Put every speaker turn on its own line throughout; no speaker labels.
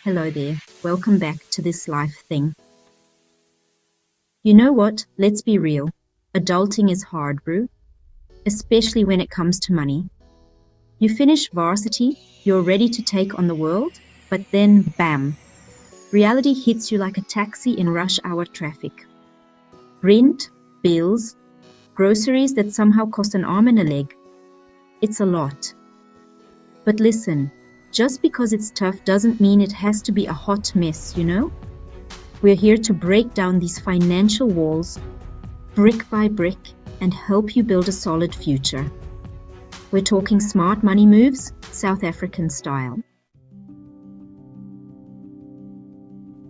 Hello there. Welcome back to this life thing. You know what? Let's be real. Adulting is hard, bro. Especially when it comes to money. You finish varsity, you're ready to take on the world, but then bam, reality hits you like a taxi in rush hour traffic. Rent, bills, groceries that somehow cost an arm and a leg. It's a lot. But listen, just because it's tough doesn't mean it has to be a hot mess, you know? We're here to break down these financial walls, brick by brick, and help you build a solid future. We're talking smart money moves, South African style.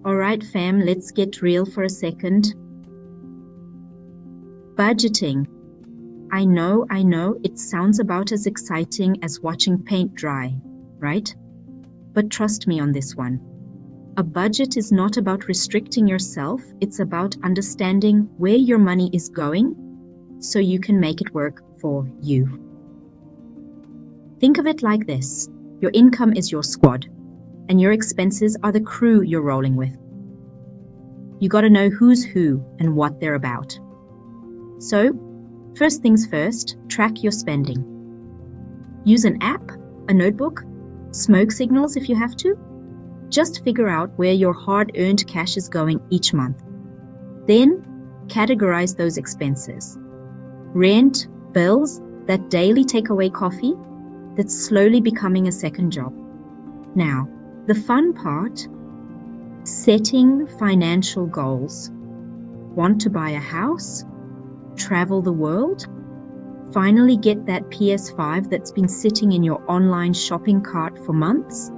Alright fam, let's get real for a second. Budgeting. I know, it sounds about as exciting as watching paint dry, right? But trust me on this one. A budget is not about restricting yourself, it's about understanding where your money is going so you can make it work for you. Think of it like this. Your income is your squad, and your expenses are the crew you're rolling with. You gotta know who's who and what they're about. So, first things first, track your spending. Use an app, a notebook, smoke signals if you have to. Just figure out where your hard-earned cash is going each month. Then, categorize those expenses. Rent, bills, that daily takeaway coffee, that's slowly becoming a second job. Now, the fun part, setting financial goals. Want to buy a house? Travel the world? Finally get that PS5 that's been sitting in your online shopping cart for months?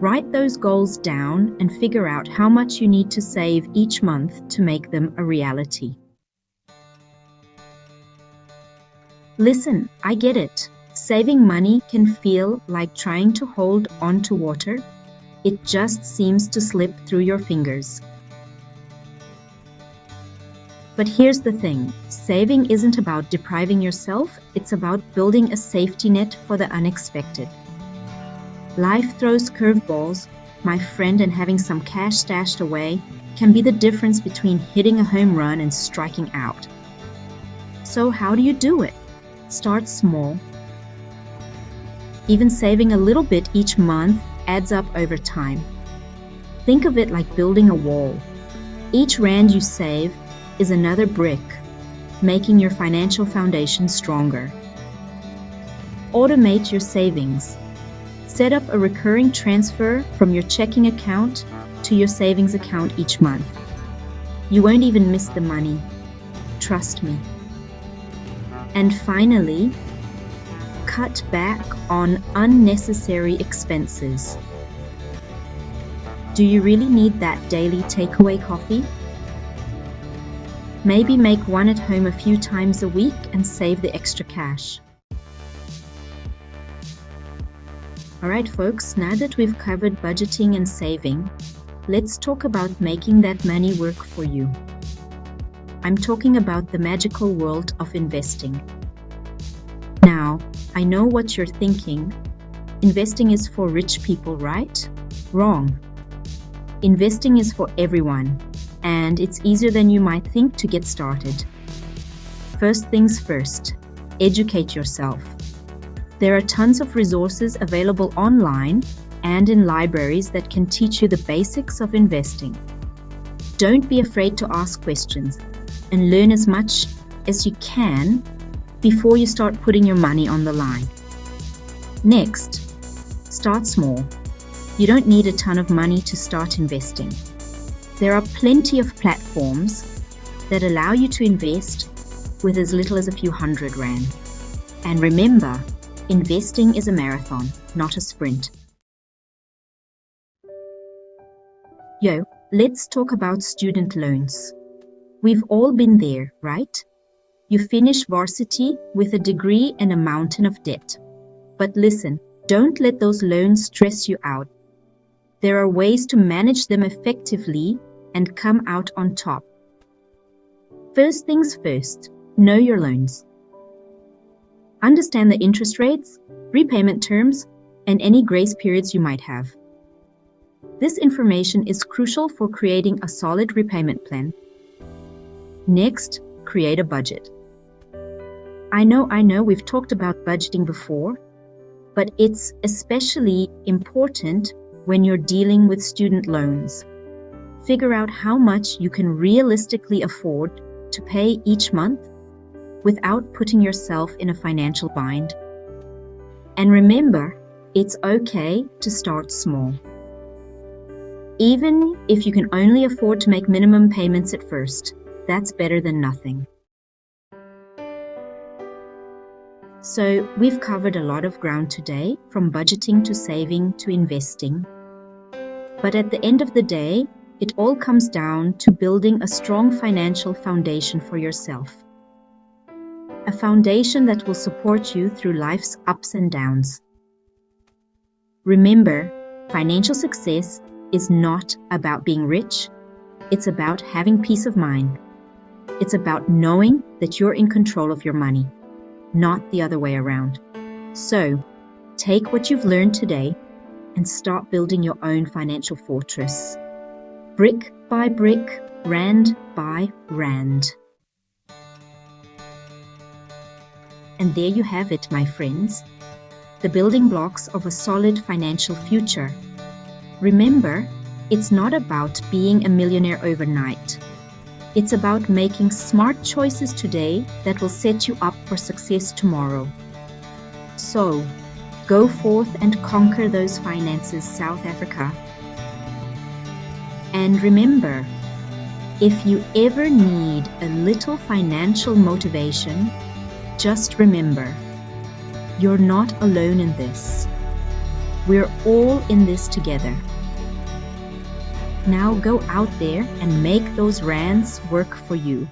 Write those goals down and figure out how much you need to save each month to make them a reality. Listen, I get it. Saving money can feel like trying to hold on to water. It just seems to slip through your fingers. But here's the thing, saving isn't about depriving yourself, it's about building a safety net for the unexpected. Life throws curveballs, my friend, and having some cash stashed away can be the difference between hitting a home run and striking out. So how do you do it? Start small. Even saving a little bit each month adds up over time. Think of it like building a wall. Each rand you save is another brick, making your financial foundation stronger. Automate your savings. Set up a recurring transfer from your checking account to your savings account each month. You won't even miss the money. Trust me. And finally, cut back on unnecessary expenses. Do you really need that daily takeaway coffee? Maybe make one at home a few times a week and save the extra cash. Alright folks, now that we've covered budgeting and saving, let's talk about making that money work for you. I'm talking about the magical world of investing. Now, I know what you're thinking. Investing is for rich people, right? Wrong. Investing is for everyone. And it's easier than you might think to get started. First things first, educate yourself. There are tons of resources available online and in libraries that can teach you the basics of investing. Don't be afraid to ask questions and learn as much as you can before you start putting your money on the line. Next, start small. You don't need a ton of money to start investing. There are plenty of platforms that allow you to invest with as little as a few hundred rand. And remember, investing is a marathon, not a sprint. Let's talk about student loans. We've all been there, right? You finish varsity with a degree and a mountain of debt. But listen, don't let those loans stress you out. There are ways to manage them effectively and come out on top. First things first, know your loans. Understand the interest rates, repayment terms, and any grace periods you might have. This information is crucial for creating a solid repayment plan. Next, create a budget. I know we've talked about budgeting before, but it's especially important when you're dealing with student loans. Figure out how much you can realistically afford to pay each month without putting yourself in a financial bind. And remember, it's okay to start small. Even if you can only afford to make minimum payments at first, that's better than nothing. So we've covered a lot of ground today, from budgeting to saving to investing. But at the end of the day, it all comes down to building a strong financial foundation for yourself. A foundation that will support you through life's ups and downs. Remember, financial success is not about being rich. It's about having peace of mind. It's about knowing that you're in control of your money, not the other way around. So, take what you've learned today and start building your own financial fortress. Brick by brick, rand by rand. And there you have it, my friends. The building blocks of a solid financial future. Remember, it's not about being a millionaire overnight. It's about making smart choices today that will set you up for success tomorrow. So, go forth and conquer those finances, South Africa. And remember, if you ever need a little financial motivation, just remember, you're not alone in this. We're all in this together. Now go out there and make those rands work for you.